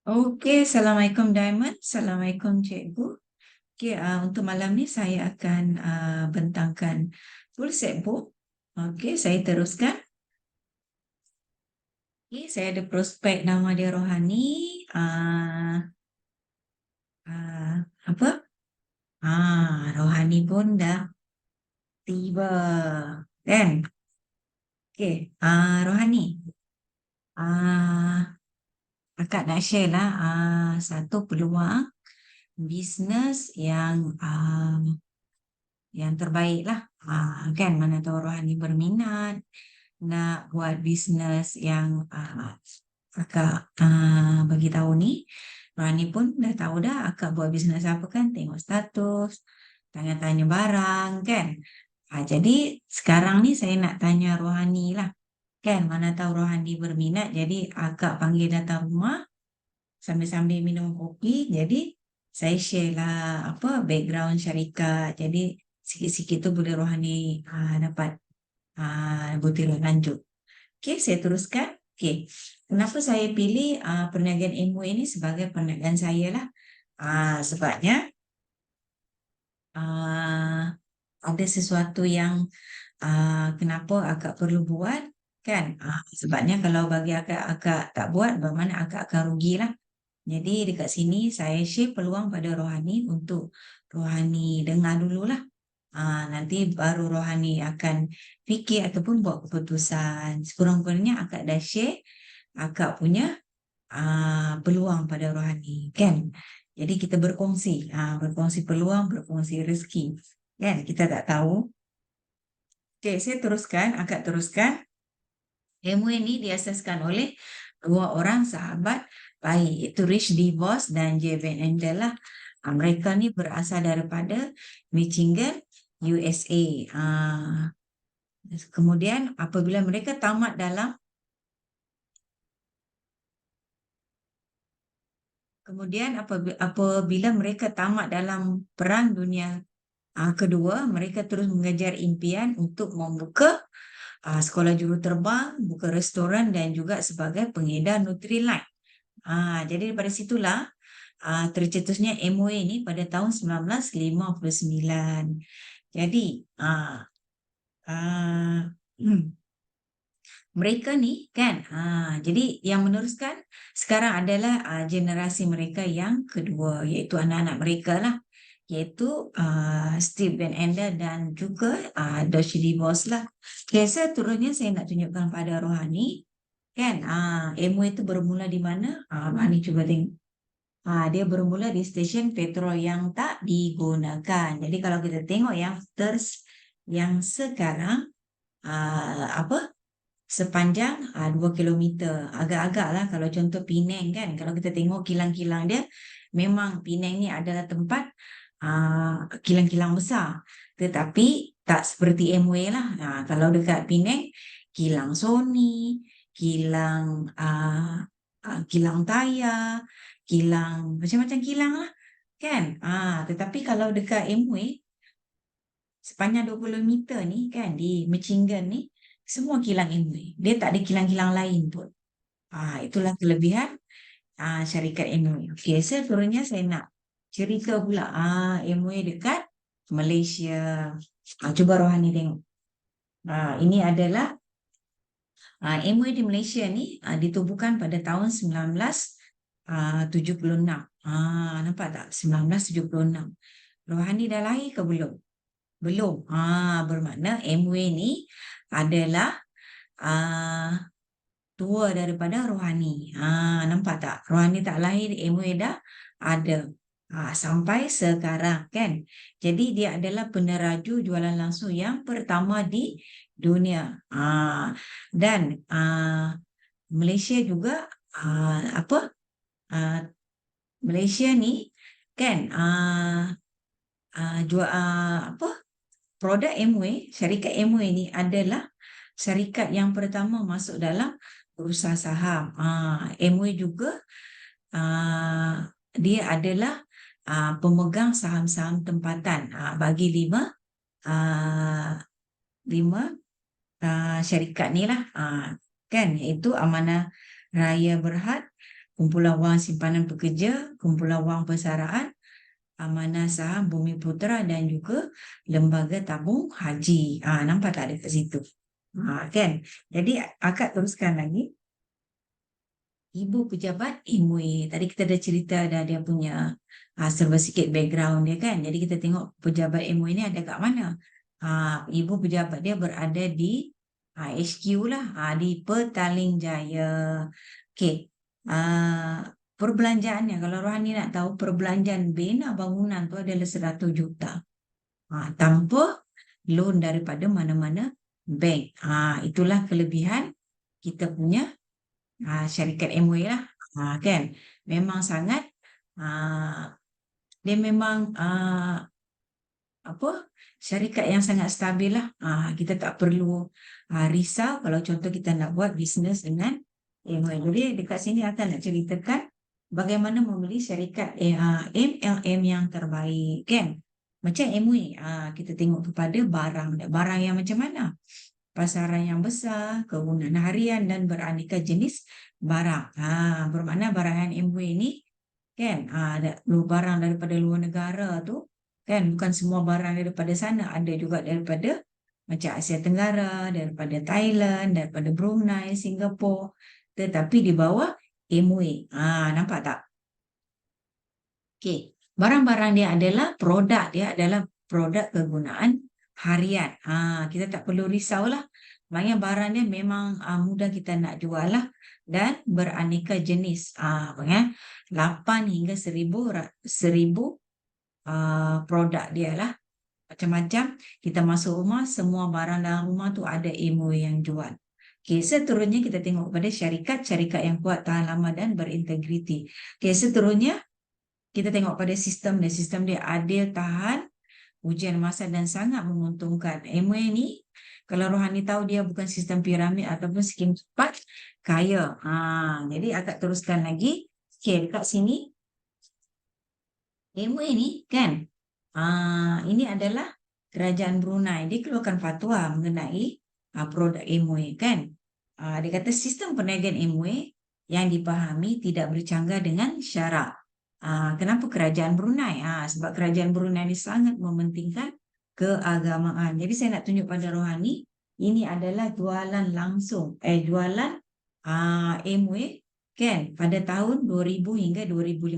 Okey, Assalamualaikum Diamond. Assalamualaikum Cikgu. Okey, untuk malam ni saya akan bentangkan full set book. Okey, saya teruskan. Okey, saya ada prospek nama dia Rohani. Apa? Rohani pun dah tiba. Kan? Okey, Rohani. Ah, Akak nak share lah satu peluang bisnes yang terbaik lah. Kan mana tahu Rohani berminat nak buat bisnes yang akak bagi tahu ni. Rohani pun dah tahu dah akak buat bisnes apa kan, tengok status, tanya-tanya barang kan. Jadi sekarang ni saya nak tanya Rohani lah. Kan mana tahu Rohani berminat, jadi akak panggil datang rumah sambil-sambil minum kopi. Jadi saya share lah apa background syarikat. Jadi sikit-sikit tu boleh Rohani dapat butiran lanjut. Okey, saya teruskan. Okey, kenapa saya pilih perniagaan Amway ini sebagai perniagaan saya lah? Sebabnya ada sesuatu yang kenapa akak perlu buat kan? Sebabnya kalau bagi akak tak buat, bermakna akak akan rugi lah. Jadi dekat sini saya share peluang pada Rohani untuk Rohani dengar dululah. Nanti baru Rohani akan fikir ataupun buat keputusan. Sekurang-kurangnya akak dah share akak punya peluang pada Rohani kan. Jadi kita berkongsi peluang, berkongsi rezeki kan. Kita tak tahu. Okey, saya teruskan, akak teruskan. Ilmu ini diasaskan oleh dua orang sahabat baik, iaitu Rich DeVos dan Jay Van Andel lah. Mereka ni berasal daripada Michigan, USA. Kemudian apabila mereka tamat dalam apabila mereka tamat dalam Perang Dunia Kedua, mereka terus mengejar impian untuk membuka sekolah juruterbang, buka restoran dan juga sebagai pengedar Nutrilite. Jadi daripada situlah tercetusnya MOA ini pada tahun 1959. Jadi mereka ni kan, jadi yang meneruskan sekarang adalah generasi mereka yang kedua, iaitu anak-anak mereka lah, iaitu Steve Van Ender dan juga Doshi DeVos lah. Okay, seterusnya saya nak tunjukkan pada Rohani kan, MOA itu bermula di mana? Rohani cuba tengok. Dia bermula di stesen petrol yang tak digunakan. Jadi kalau kita tengok yang sekarang sepanjang 2 kilometer. Agak-agak lah kalau contoh Penang kan. Kalau kita tengok kilang-kilang dia, memang Penang ni adalah tempat kilang-kilang besar. Tetapi tak seperti Amway lah. Kalau dekat Penang, kilang Sony, kilang Taya, kilang macam-macam kilang lah kan. Tetapi kalau dekat Amway, sepanjang 20 meter ni kan, di Michigan ni, semua kilang Amway. Dia tak ada kilang-kilang lain pun. Itulah kelebihan syarikat Amway. Okey, seterusnya saya nak cerita pula Amway dekat Malaysia. Cuba Rohani tengok. Ini adalah Amway di Malaysia ni ditubuhkan pada tahun 1976. Nampak tak? 1976. Rohani dah lahir ke belum? Belum. Bermakna Amway ni adalah tua daripada Rohani. Nampak tak? Rohani tak lahir, Amway dah ada. Sampai sekarang kan. Jadi dia adalah peneraju jualan langsung yang pertama di dunia. Dan Malaysia juga Malaysia ni kan jual produk Amway, syarikat Amway ni adalah syarikat yang pertama masuk dalam bursa saham. Amway juga dia adalah pemegang saham-saham tempatan bagi lima syarikat ni lah, kan, iaitu Amanah Raya Berhad, kumpulan wang simpanan pekerja, kumpulan wang persaraan, amanah saham Bumi Putra dan juga lembaga tabung haji. Nampak tak dekat situ? Kan? Jadi akak teruskan lagi. Ibu pejabat MUA. Tadi kita dah cerita dah dia punya serba sikit background dia kan. Jadi kita tengok pejabat MUA ni ada kat mana. Ibu pejabat dia berada di HQ lah, di Petaling Jaya. Okey. Perbelanjaannya, kalau Rohani nak tahu, perbelanjaan bina bangunan tu adalah 100 juta. Tanpa loan daripada mana-mana bank. Itulah kelebihan kita punya syarikat MUA lah. Kan? Memang sangat dia memang syarikat yang sangat stabil lah. Kita tak perlu risau kalau contoh kita nak buat bisnes dengan MUA. Jadi dekat sini akan nak ceritakan bagaimana membeli syarikat MLM yang terbaik, kan? Macam MUA, kita tengok kepada barang yang macam mana? Pasaran yang besar, kegunaan harian dan beraneka jenis barang. Bermakna barangan MUA ni kan, ada barang daripada luar negara tu kan, bukan semua barang daripada sana, ada juga daripada macam Asia Tenggara, daripada Thailand, daripada Brunei, Singapura, tetapi di bawah MUA. Nampak tak? Okey, barang-barang dia adalah produk kegunaan harian. Kita tak perlu risaulah. Maknanya barang dia memang mudah kita nak jual lah dan beraneka jenis. Maknanya 8 hingga 1000 produk dia lah. Macam-macam kita masuk rumah, semua barang dalam rumah tu ada MUA yang jual. Okay, seterusnya kita tengok pada syarikat yang kuat, tahan lama dan berintegriti. Okay, seterusnya kita tengok pada sistem dia. Sistem dia adil, tahan ujian masa dan sangat menguntungkan. MUA ni, kalau Rohani tahu, dia bukan sistem piramid ataupun skim cepat kaya. Jadi agak teruskan lagi. Okay, dekat sini MUA ni kan, ini adalah kerajaan Brunei. Dia keluarkan fatwa mengenai produk MUA kan. Dia kata sistem perniagaan MUA yang dipahami tidak bercanggah dengan syarak. Kenapa kerajaan Brunei? Sebab kerajaan Brunei ni sangat mementingkan keagamaan. Jadi saya nak tunjuk pada Rohani, ini adalah jualan langsung, jualan MUA kan pada tahun 2000 hingga 2015.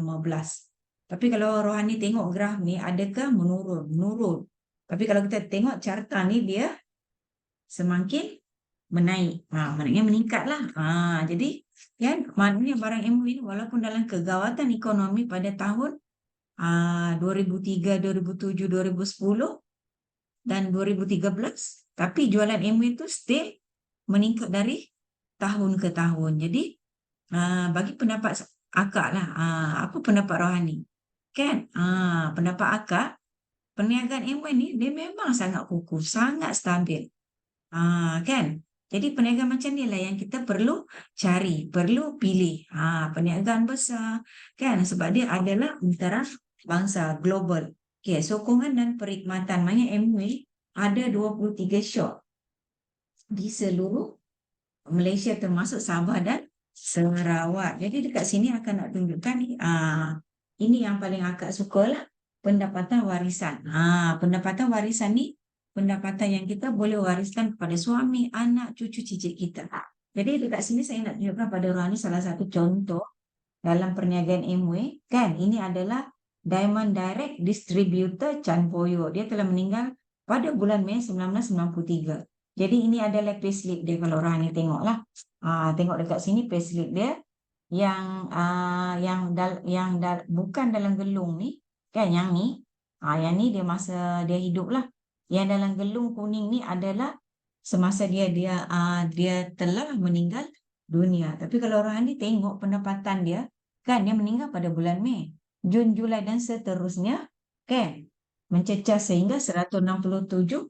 Tapi kalau Rohani tengok graf ni, adakah menurun? Menurun. Tapi kalau kita tengok carta ni, dia semakin menaik. Maknanya meningkatlah. Jadi kan, maknanya barang MUA ni walaupun dalam kegawatan ekonomi pada tahun 2003, 2007, 2010 dan 2013, tapi jualan MUA itu still meningkat dari tahun ke tahun. Jadi bagi pendapat akak lah, apa pendapat Rohani? Kan, pendapat akak, perniagaan MUA ni dia memang sangat kukuh, sangat stabil. Kan? Jadi perniagaan macam ni lah yang kita perlu cari, perlu pilih. Perniagaan besar kan, sebab dia adalah antara bangsa global. Okay, sokongan dan perkhidmatan. Maknanya MUA ada 23 shop di seluruh Malaysia termasuk Sabah dan Sarawak. Jadi dekat sini akan nak tunjukkan ini yang paling akak suka lah, pendapatan warisan. Pendapatan warisan ni pendapatan yang kita boleh wariskan kepada suami, anak, cucu, cicit kita. Jadi dekat sini saya nak tunjukkan pada Rohani salah satu contoh dalam perniagaan MUA. Kan, ini adalah Diamond Direct Distributor Chan Poyo. Dia telah meninggal pada bulan Mei 1993. Jadi ini adalah payslip dia kalau Rohani tengoklah. Tengok dekat sini payslip dia yang bukan dalam gelung ni. Kan, yang ni. Yang ni dia masa dia hidup lah. Yang dalam gelung kuning ni adalah semasa dia telah meninggal dunia. Tapi kalau Rohani tengok pendapatan dia, kan dia meninggal pada bulan Mei, Jun, Julai dan seterusnya, kan, mencecah sehingga 167,000.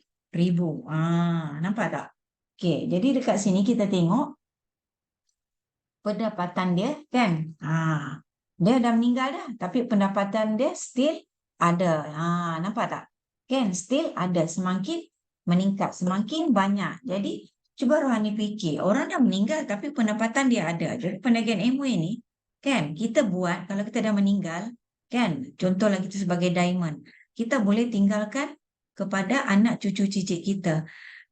Nampak tak? Okay, jadi dekat sini kita tengok pendapatan dia, kan. Dia dah meninggal dah, tapi pendapatan dia still ada. Nampak tak? Kan, still ada, semakin meningkat, semakin banyak. Jadi cuba Rohani fikir, orang dah meninggal tapi pendapatan dia ada. Jadi perniagaan MUA ni Kan kita buat, kalau kita dah meninggal, kan contohlah kita sebagai diamond, kita boleh tinggalkan kepada anak cucu cicit kita.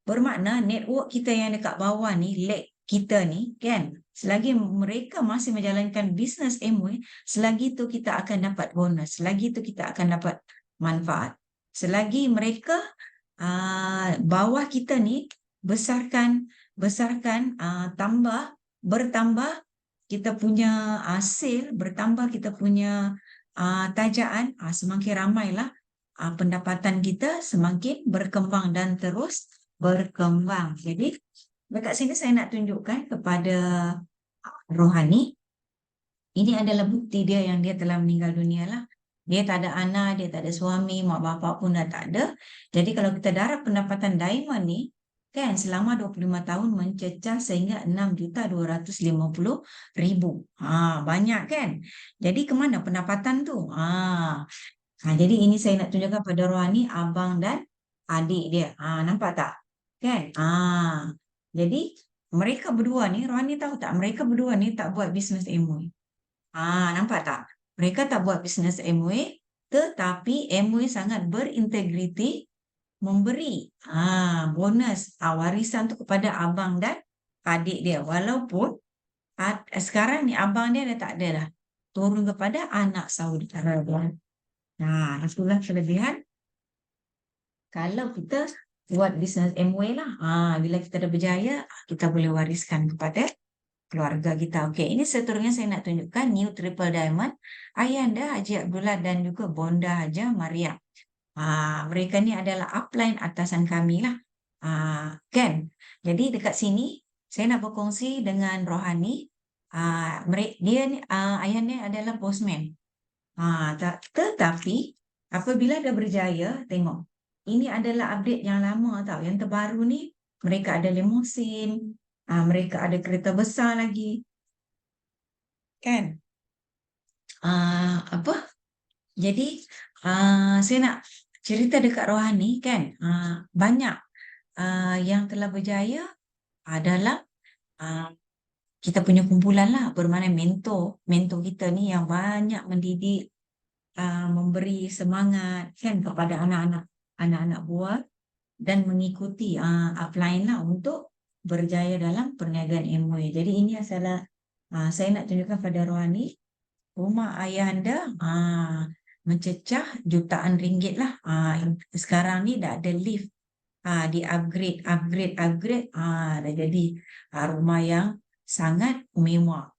Bermakna network kita yang dekat bawah ni, leg kita ni, kan, selagi mereka masih menjalankan bisnes Amway, selagi tu kita akan dapat bonus, selagi tu kita akan dapat manfaat. Selagi mereka bawah kita ni besarkan, bertambah kita punya sale, bertambah kita punya tajaan, semakin ramailah pendapatan kita, semakin berkembang dan terus berkembang. Jadi dekat sini saya nak tunjukkan kepada rohani, ini adalah bukti dia yang dia telah meninggal dunia lah. Dia tak ada anak, dia tak ada suami, mak bapak pun dah tak ada. Jadi kalau kita darab pendapatan diamond ni, kan selama 25 tahun mencecah sehingga 6.250.000. Banyak kan? Jadi ke mana pendapatan tu? Jadi ini saya nak tunjukkan pada rohani, abang dan adik dia. Nampak tak? Kan? Jadi mereka berdua ni, rohani tahu tak? Mereka berdua ni tak buat bisnes Amway. Nampak tak? Mereka tak buat bisnes Amway, tetapi Amway sangat berintegriti memberi bonus warisan tu kepada abang dan adik dia. Walaupun sekarang ni abang dia dah tak ada dah. Turun kepada anak saudara dia. Itulah kelebihan kalau kita buat bisnes Amway lah. Bila kita dah berjaya, kita boleh wariskan kepada keluarga kita. Okey, ini seterusnya saya nak tunjukkan New Triple Diamond, Ayahanda Haji Abdullah dan juga Bonda Haja Maria. Mereka ni adalah upline atasan kami lah. Kan? Jadi dekat sini saya nak berkongsi dengan rohani. Dia ni, ayahnya adalah postman. Tetapi apabila dah berjaya, tengok. Ini adalah update yang lama tau. Yang terbaru ni, mereka ada limousine, mereka ada kereta besar lagi. Kan? Jadi, saya nak cerita dekat rohani, kan? Banyak yang telah berjaya adalah kita punya kumpulan lah, bermakna mentor kita ni yang banyak mendidik, memberi semangat kan kepada anak-anak buah dan mengikuti upline lah untuk berjaya dalam perniagaan Amway. Jadi ini adalah saya nak tunjukkan pada rohani, rumah ayahanda mencecah jutaan ringgit lah. Sekarang ni dah ada lift, di upgrade, dah jadi rumah yang sangat mewah,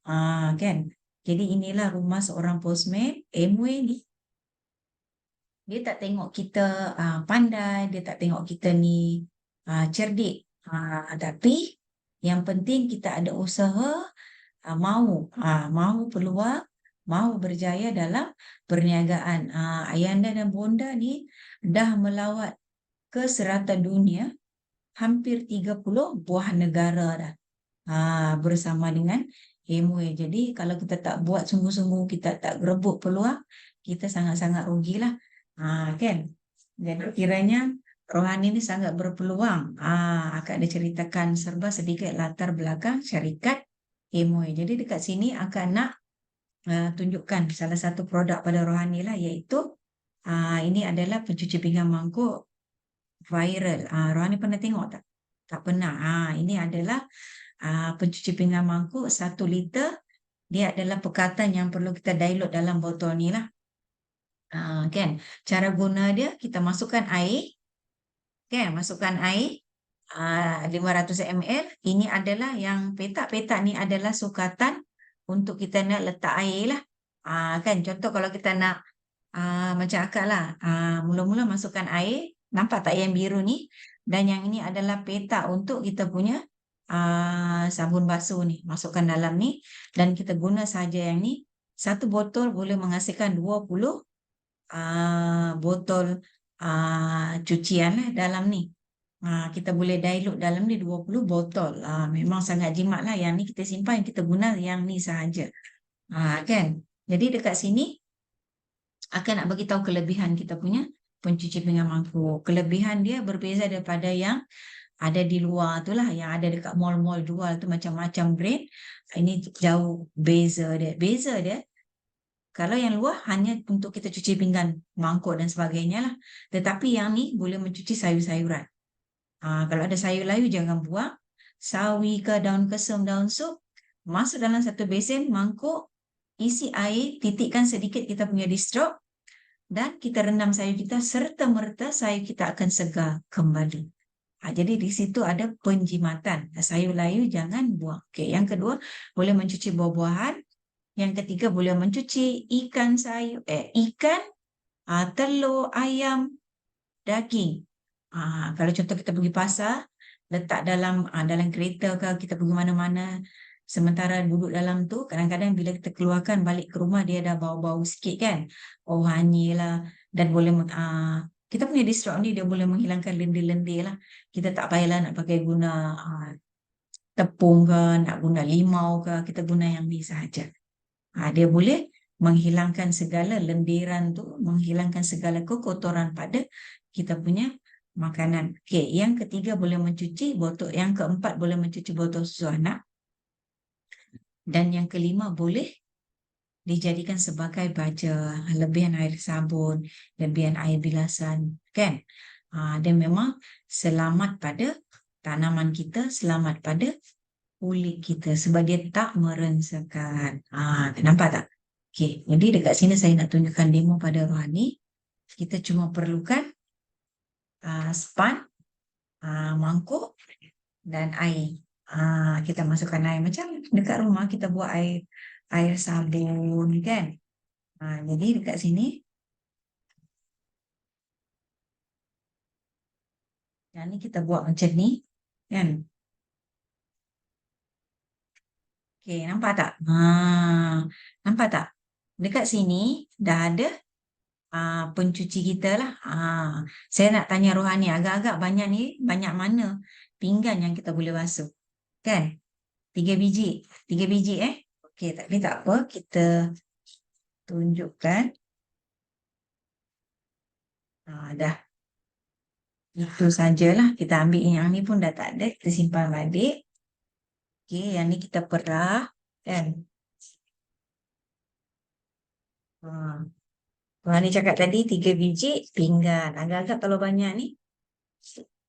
kan. Jadi inilah rumah seorang postman Amway ni. Dia tak tengok kita pandai, dia tak tengok kita ni cerdik, tapi yang penting kita ada usaha, mau peluang, mau berjaya dalam perniagaan. Ayahanda dan Bonda ni dah melawat ke serata dunia hampir 30 buah negara dah, bersama dengan Amway. Jadi kalau kita tak buat sungguh-sungguh, kita tak gerebut peluang, kita sangat-sangat rugilah, kan. Jadi kiranya rohani ni sangat berpeluang. Akan diceritakan serba sedikit latar belakang syarikat Amway. Jadi dekat sini akan nak tunjukkan salah satu produk pada rohani lah, iaitu ini adalah pencuci pinggan mangkuk viral. Rohani pernah tengok tak? Tak pernah. Ini adalah pencuci pinggan mangkuk 1 liter. Dia adalah pekatan yang perlu kita dilute dalam botol ni lah. Kan? Cara guna dia, kita masukkan air. Kan? Masukkan air 500 ml. Ini adalah yang petak-petak ni adalah sukatan untuk kita nak letak air lah. Kan? Contoh kalau kita nak macam akak lah, mula-mula masukkan air, nampak tak yang biru ni? Dan yang ini adalah petak untuk kita punya sabun basuh ni, masukkan dalam ni, dan kita guna saja yang ni. 1 botol boleh menghasilkan 20 botol cucian lah dalam ni. Kita boleh dilute dalam ni 20 botol. Memang sangat jimat lah. Yang ni kita simpan, kita guna yang ni sahaja. Kan? Jadi dekat sini akan nak bagi tahu kelebihan kita punya pencuci pinggan mangkuk. Kelebihan dia berbeza daripada yang ada di luar tu lah, yang ada dekat mall-mall jual tu macam-macam brand. Ini jauh beza dia. Kalau yang luar hanya untuk kita cuci pinggan, mangkuk dan sebagainya lah. Tetapi yang ni boleh mencuci sayur-sayuran. Kalau ada sayur layu jangan buang. Sawi ke daun kesum, daun sup, masuk dalam satu besen, mangkuk, isi air, titikkan sedikit kita punya distrok, dan kita rendam sayur kita, serta-merta sayur kita akan segar kembali. Jadi di situ ada penjimatan. Sayur layu jangan buang. Okay. Yang kedua, boleh mencuci buah-buahan. Yang ketiga, boleh mencuci ikan, telur, ayam, daging. Kalau contoh kita pergi pasar, letak dalam kereta ke, kita pergi mana-mana, sementara duduk dalam tu, kadang-kadang bila kita keluarkan balik ke rumah, dia dah bau-bau sikit kan. Oh, wangi lah. Dan boleh, kita punya distrok ni, dia boleh menghilangkan lendir-lendir lah. Kita tak payahlah nak pakai guna tepung ke, nak guna limau ke, kita guna yang ni sahaja. Dia boleh menghilangkan segala lendiran tu, menghilangkan segala kekotoran pada kita punya makanan. Okey, yang ketiga boleh mencuci botol, yang keempat boleh mencuci botol susu anak, dan yang kelima boleh dijadikan sebagai baja, lebihan air sabun, lebihan air bilasan, kan? Dan memang selamat pada tanaman kita, selamat pada kulit kita sebab dia tak merengsakan. Nampak tak? Okey, jadi dekat sini saya nak tunjukkan demo pada Rohani. Kita cuma perlukan span, mangkuk dan air. Kita masukkan air macam dekat rumah kita buat air sabun kan. Jadi dekat sini, yang ni kita buat macam ni kan. Okey, nampak tak? Nampak tak? Dekat sini dah ada pencuci kita lah. Saya nak tanya Rohani, agak-agak banyak ni, banyak mana pinggan yang kita boleh basuh? Kan? 3 biji. 3 biji Okey, tapi tak apa. Kita tunjukkan. Dah. Itu sajalah. Kita ambil yang ni pun dah tak ada. Kita simpan balik. Okey, yang ni kita perah. Kan? Rohani cakap tadi 3 biji pinggan. Agak-agak kalau banyak ni.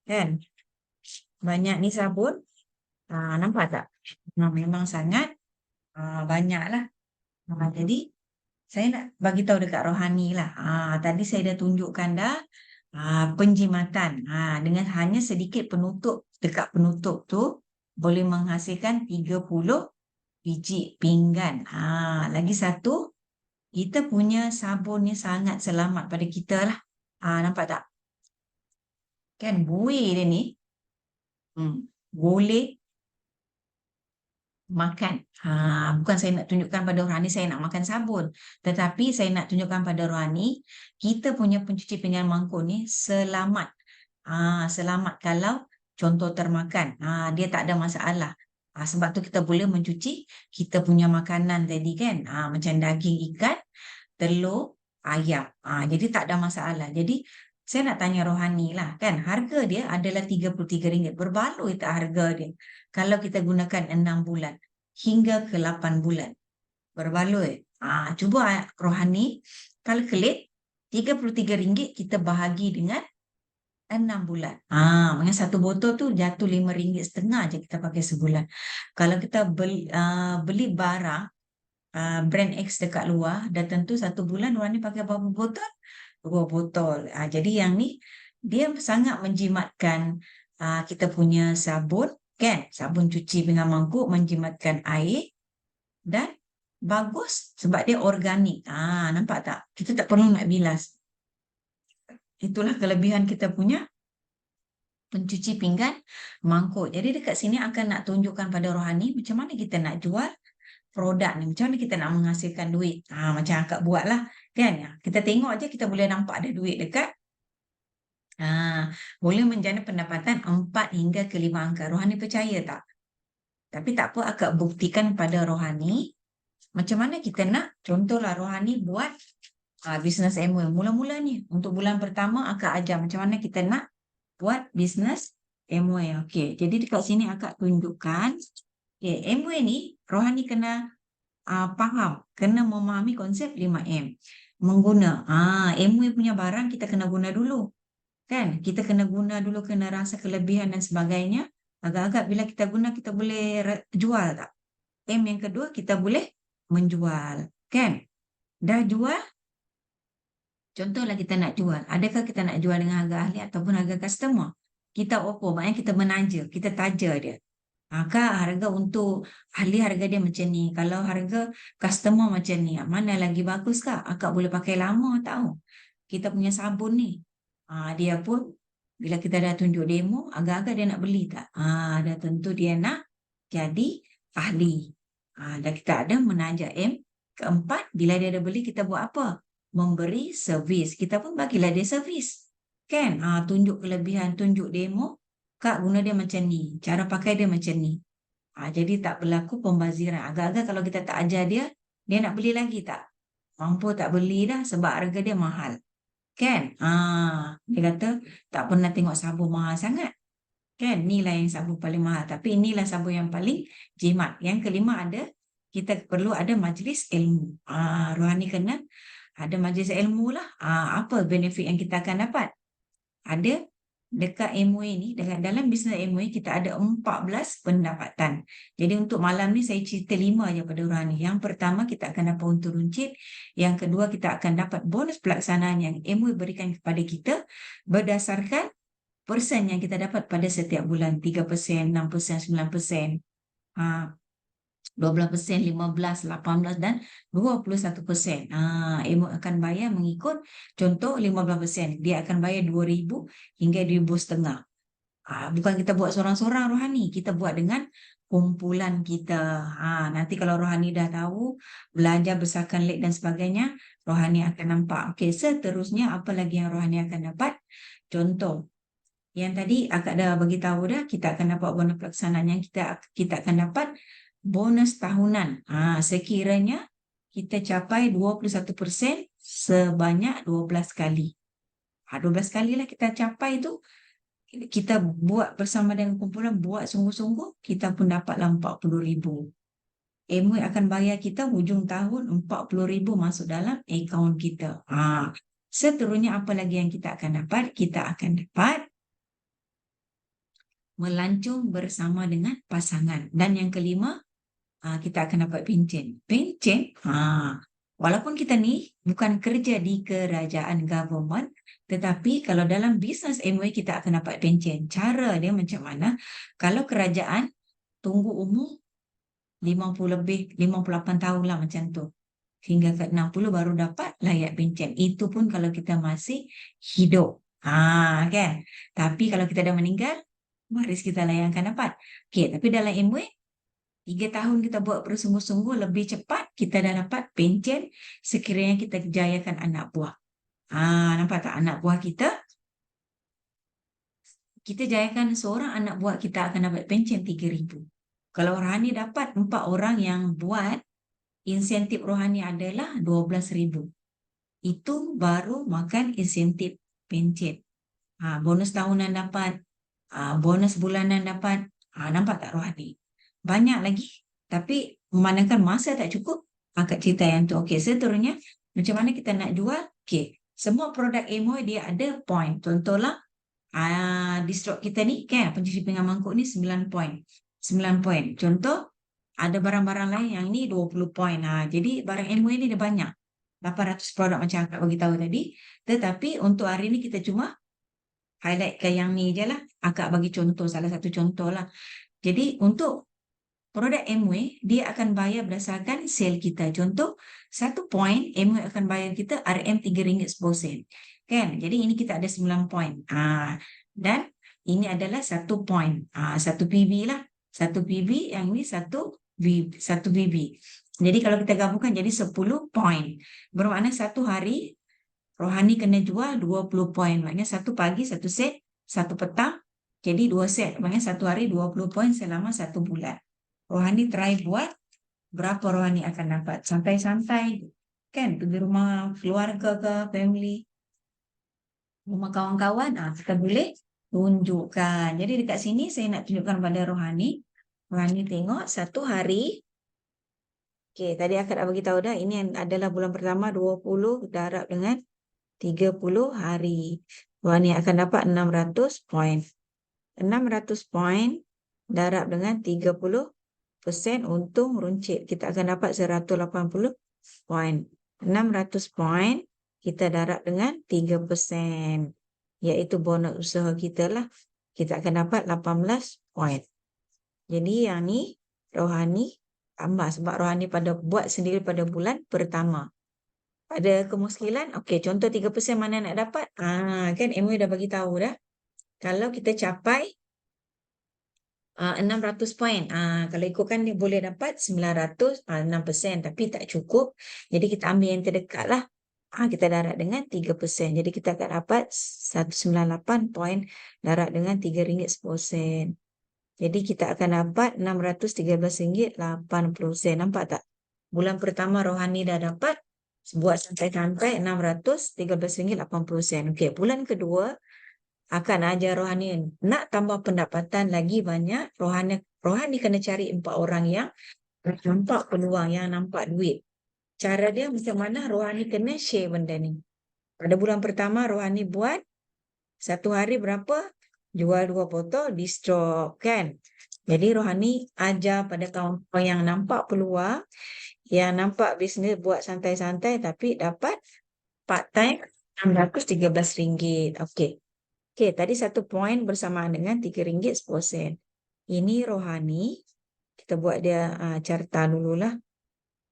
Kan? Banyak ni sabun. Nampak tak? Memang sangat banyak lah. Jadi saya nak bagi tahu dekat Rohani lah. Tadi saya dah tunjukkan dah penjimatan. Dengan hanya sedikit penutup, dekat penutup tu boleh menghasilkan 30 biji pinggan. Lagi satu, kita punya sabun ni sangat selamat pada kita lah. Nampak tak? Kan buih dia ni boleh makan. Bukan saya nak tunjukkan pada Rohani saya nak makan sabun. Tetapi saya nak tunjukkan pada Rohani, kita punya pencuci pinggan mangkuk ni selamat. Selamat kalau contoh termakan. Dia tak ada masalah. Sebab tu kita boleh mencuci kita punya makanan tadi kan. Macam daging ikan, telur, ayam. Jadi tak ada masalah. Jadi saya nak tanya Rohani lah kan. Harga dia adalah RM33. Berbaloi tak harga dia? Kalau kita gunakan 6 bulan hingga ke 8 bulan. Berbaloi. Cuba Rohani kalkulate RM33 kita bahagi dengan 6 bulan. Dengan satu botol tu jatuh RM5.50 je kita pakai sebulan. Kalau kita beli barang brand X dekat luar, dah tentu satu bulan Rohani pakai berapa botol? 2 botol. Jadi yang ni dia sangat menjimatkan kita punya sabun kan, sabun cuci pinggan mangkuk menjimatkan air dan bagus sebab dia organik. Nampak tak? Kita tak perlu nak bilas. Itulah kelebihan kita punya pencuci pinggan mangkuk. Jadi dekat sini akan nak tunjukkan pada Rohani macam mana kita nak jual produk ni, macam mana kita nak menghasilkan duit. Macam akak buat lah kan. Kita tengok aja kita boleh nampak ada duit dekat. Boleh menjana pendapatan 4 hingga ke 5 angka. Rohani percaya tak? Tapi tak apa, akak buktikan pada Rohani macam mana kita nak. Contohlah Rohani buat bisnes MLM. Mula-mula ni untuk bulan pertama akak ajar macam mana kita nak buat bisnes MW. Okey, jadi dekat sini akak tunjukkan, okey, MW ni rohani kena faham, kena memahami konsep 5M. MW punya barang kita kena guna dulu, kan? Kita kena guna dulu, kena rasa kelebihan dan sebagainya. Agak-agak bila kita guna, kita boleh jual tak? M yang kedua, kita boleh menjual, kan? Dah jual, contohlah kita nak jual. Adakah kita nak jual dengan harga ahli ataupun harga customer? Kita offer, maknanya kita menaja, kita taja dia. Kak, harga untuk ahli harga dia macam ni. Kalau harga customer macam ni, mana lagi bagus kak? Akak boleh pakai lama tahu. Kita punya sabun ni. Dia pun bila kita dah tunjuk demo, agak-agak dia nak beli tak? Dah tentu dia nak jadi ahli. Dan kita ada menajak M. Keempat, bila dia ada beli, kita buat apa? Memberi servis. Kita pun bagilah dia servis. Kan? Tunjuk kelebihan, tunjuk demo. Kak, guna dia macam ni. Cara pakai dia macam ni. Jadi tak berlaku pembaziran. Agak-agak kalau kita tak ajar dia, dia nak beli lagi tak? Mampu tak beli dah sebab harga dia mahal. Kan? Dia kata tak pernah tengok sabun mahal sangat. Kan? Inilah yang sabun paling mahal. Tapi inilah sabun yang paling jimat. Yang kelima ada, kita perlu ada majlis ilmu. Rohani kena ada majlis ilmu lah. Apa benefit yang kita akan dapat? Ada dekat MWay ni, dalam bisnes MWay kita ada 14 pendapatan. Jadi untuk malam ni saya cerita 5 je pada Rohani. Yang pertama kita akan dapat untung runcit. Yang kedua kita akan dapat bonus pelaksanaan yang MWay berikan kepada kita berdasarkan persen yang kita dapat pada setiap bulan. 3%, 6%, 9%. 12%, 15%, 18% dan 21%. Emo akan bayar mengikut contoh 15%. Dia akan bayar 2,000 hingga 2,500. Bukan kita buat seorang-seorang Rohani. Kita buat dengan kumpulan kita. Nanti kalau Rohani dah tahu, belajar besarkan lek dan sebagainya, Rohani akan nampak. Okey, seterusnya apa lagi yang Rohani akan dapat? Contoh, yang tadi akak dah bagi tahu dah, kita akan dapat bonus pelaksanaan yang kita akan dapat bonus tahunan. Sekiranya kita capai 21% sebanyak 12 kali. 12 kali lah kita capai tu. Kita buat bersama dengan kumpulan, buat sungguh-sungguh, kita pun dapatlah 40,000. MWay akan bayar kita hujung tahun 40,000 masuk dalam akaun kita. Seterusnya apa lagi yang kita akan dapat? Kita akan dapat melancung bersama dengan pasangan. Dan yang kelima, kita akan dapat pencen. Pencen, walaupun kita ni bukan kerja di kerajaan government, tetapi kalau dalam bisnes MWay kita akan dapat pencen. Cara dia macam mana? Kalau kerajaan tunggu umur 50 lebih, 58 tahun lah macam tu. Hingga ke 60 baru dapat layak pencen. Itu pun kalau kita masih hidup. Kan? Tapi kalau kita dah meninggal, waris kita lah yang akan dapat. Okay, tapi dalam MWay, 3 tahun kita buat bersungguh-sungguh, lebih cepat kita dah dapat pencen sekiranya kita jayakan anak buah. Nampak tak anak buah kita? Kita jayakan seorang anak buah, kita akan dapat pencen 3,000. Kalau Rohani dapat 4 orang yang buat, insentif Rohani adalah 12,000. Itu baru makan insentif pencen. Bonus tahunan dapat, bonus bulanan dapat. Nampak tak Rohani? Banyak lagi. Tapi memandangkan masa tak cukup, akak cerita yang tu. Okey, seterusnya, macam mana kita nak jual? Okey, semua produk MWay dia ada point. Contohlah, distro kita ni, kan, pencuci pinggan mangkuk ni 9 point. 9 point. Contoh, ada barang-barang lain yang ni 20 point. Jadi, barang MWay ni dia banyak. 800 produk macam akak bagi tahu tadi. Tetapi, untuk hari ni kita cuma highlight ke yang ni je lah. Akak bagi contoh, salah satu contoh lah. Jadi, untuk produk MWay, dia akan bayar berdasarkan sale kita. Contoh, 1 point, MWay akan bayar kita RM3.10. Kan? Jadi, ini kita ada 9 point. Dan ini adalah 1 point. 1 PB lah. 1 PB, yang ini 1 PB. Jadi, kalau kita gabungkan jadi 10 point. Bermakna 1 hari, Rohani kena jual 20 point. Maknanya 1 pagi, 1 set, 1 petang. Jadi 2 set. Maknanya 1 hari 20 point selama 1 bulan. Rohani try buat, berapa Rohani akan dapat? Santai-santai, kan? Pergi rumah keluarga ke, family, rumah kawan-kawan, kita boleh tunjukkan. Jadi dekat sini saya nak tunjukkan pada Rohani. Rohani tengok satu hari. Okey, tadi akak dah bagi tahu dah. Ini adalah bulan pertama 20 darab dengan 30 hari. Rohani akan dapat 600 poin. 600 poin darab dengan 30% untung runcit. Kita akan dapat 180 poin. 600 poin kita darab dengan 3%. Iaitu bonus usaha kita lah. Kita akan dapat 18 poin. Jadi yang ni Rohani tambah sebab Rohani pada buat sendiri pada bulan pertama. Pada kemuskilan, okey, contoh 3% mana nak dapat? Kan MOE dah bagi tahu dah. Kalau kita capai 600 poin. Kalau ikutkan dia boleh dapat 900, 6%. Tapi tak cukup. Jadi kita ambil yang terdekat lah. Kita darab dengan 3%. Jadi kita akan dapat 198 poin darab dengan RM3.10. Jadi kita akan dapat RM613.80. Nampak tak? Bulan pertama Rohani dah dapat buat santai-santai RM613.80. Okey, bulan kedua akan ajar Rohani nak tambah pendapatan lagi banyak. Rohani kena cari 4 orang yang nampak peluang, yang nampak duit. Cara dia macam mana? Rohani kena share benda ni. Pada bulan pertama Rohani buat satu hari berapa? Jual 2 botol di stok, kan? Jadi Rohani ajar pada kawan-kawan yang nampak peluang, yang nampak bisnes buat santai-santai tapi dapat part time RM613. Okey. Okey, tadi 1 poin bersamaan dengan RM3.10. Ini Rohani. Kita buat dia carta dululah.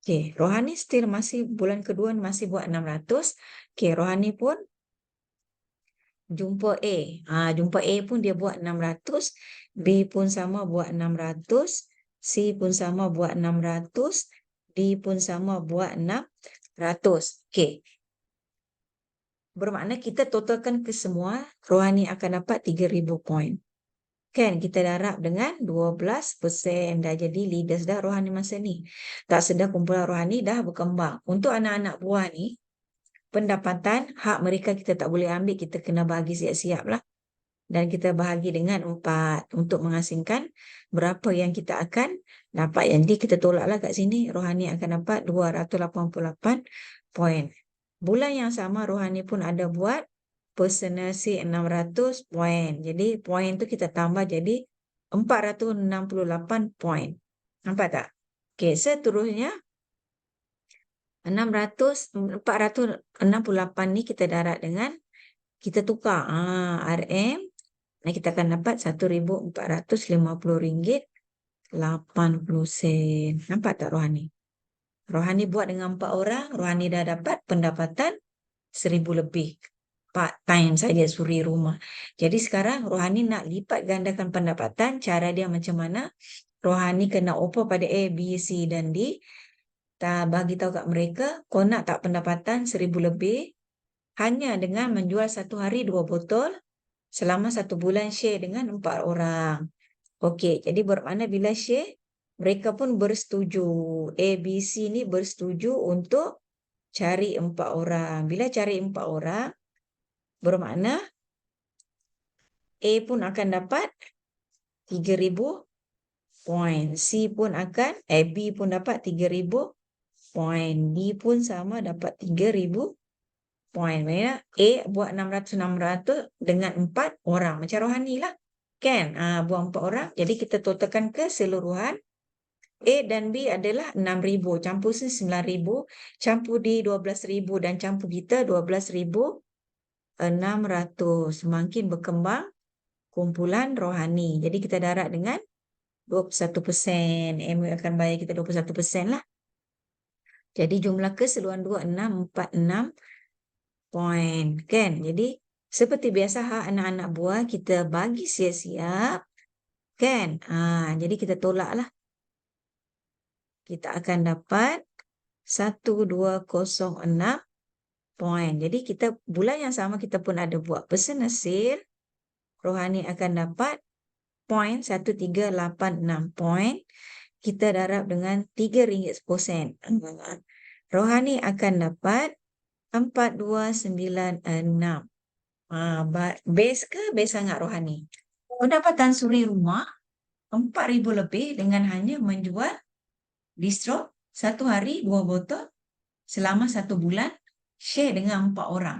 Okey, Rohani still masih bulan kedua masih buat 600. Okey, Rohani pun jumpa A. Jumpa A pun dia buat 600. B pun sama buat 600. C pun sama buat 600. D pun sama buat 600. Okey. Bermakna kita totalkan ke semua, Rohani akan dapat 3,000 poin. Kan kita darab dengan 12%. Dah jadi leaders dah Rohani masa ni. Tak sedar kumpulan Rohani dah berkembang. Untuk anak-anak buah ni, pendapatan hak mereka kita tak boleh ambil. Kita kena bagi siap-siap lah. Dan kita bahagi dengan 4 untuk mengasingkan berapa yang kita akan dapat. Jadi kita tolaklah kat sini. Rohani akan dapat 288 poin. Bulan yang sama Rohani pun ada buat personal C 600 poin. Jadi poin tu kita tambah jadi 468 poin. Nampak tak? Okey, seterusnya 468 ni kita darab dengan kita tukar RM. Dan kita akan dapat RM1,450.80. Nampak tak Rohani? Rohani buat dengan 4 orang, Rohani dah dapat pendapatan 1,000 lebih. Part time saja suri rumah. Jadi sekarang Rohani nak lipat gandakan pendapatan. Cara dia macam mana? Rohani kena offer pada A, B, C dan D. Tak bagi tahu kat mereka, kau nak tak pendapatan 1,000 lebih hanya dengan menjual satu hari 2 botol selama 1 bulan share dengan 4 orang. Okey, jadi bermakna bila share, mereka pun bersetuju. A, B, C ni bersetuju untuk cari 4 orang. Bila cari 4 orang, bermakna A pun akan dapat 3,000 poin. C pun akan, B pun dapat 3,000 poin. D pun sama dapat 3,000 poin. Maksudnya A buat 600-600 dengan 4 orang. Macam Rohani lah. Kan? Buat 4 orang. Jadi kita totalkan keseluruhan. A dan B adalah 6,000. Campur C 9,000. Campur D 12,000. Dan campur kita 12,600. Semakin berkembang kumpulan Rohani. Jadi kita darab dengan 21%. MOE akan bayar kita 21% lah. Jadi jumlah keseluruhan 2646 poin. Kan? Jadi seperti biasa anak-anak buah kita bagi siap-siap. Kan? Jadi kita tolak lah. Kita akan dapat 1206 poin. Jadi kita bulan yang sama kita pun ada buat personal sale. Rohani akan dapat poin 1386 poin. Kita darab dengan RM3.10. Rohani akan dapat 4296. Base ke base sangat rohani. Pendapatan suri rumah 4,000 lebih dengan hanya menjual distro satu hari 2 botol selama 1 bulan, share dengan 4 orang.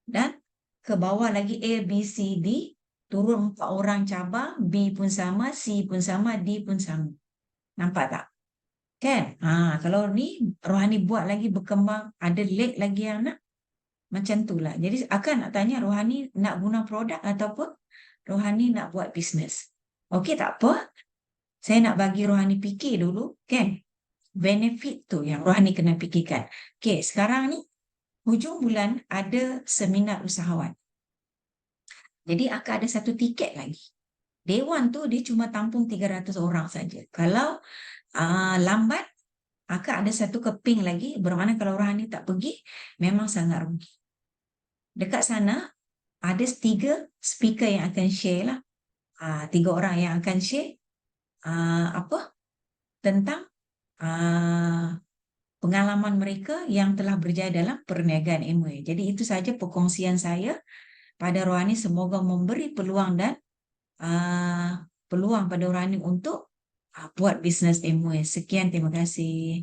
Dan ke bawah lagi A, B, C, D, turun 4 orang cabang, B pun sama, C pun sama, D pun sama. Nampak tak? Kan? Kalau ni rohani buat lagi berkembang, ada leg lagi yang nak, macam tu lah. Jadi akan nak tanya rohani nak guna produk ataupun rohani nak buat bisnes. Okey, tak apa. Saya nak bagi rohani fikir dulu, kan? Benefit tu yang rohani kena fikirkan. Okey, sekarang ni hujung bulan ada seminar usahawan. Jadi akan ada satu tiket lagi. Dewan tu dia cuma tampung 300 orang saja. Kalau lambat, akan ada satu keping lagi. Bermakna kalau rohani tak pergi, memang sangat rugi. Dekat sana ada 3 speaker yang akan share lah. 3 orang yang akan share apa tentang pengalaman mereka yang telah berjaya dalam perniagaan Amway. Jadi itu saja perkongsian saya pada rohani, semoga memberi peluang dan peluang pada rohani untuk buat bisnes Amway. Sekian, terima kasih.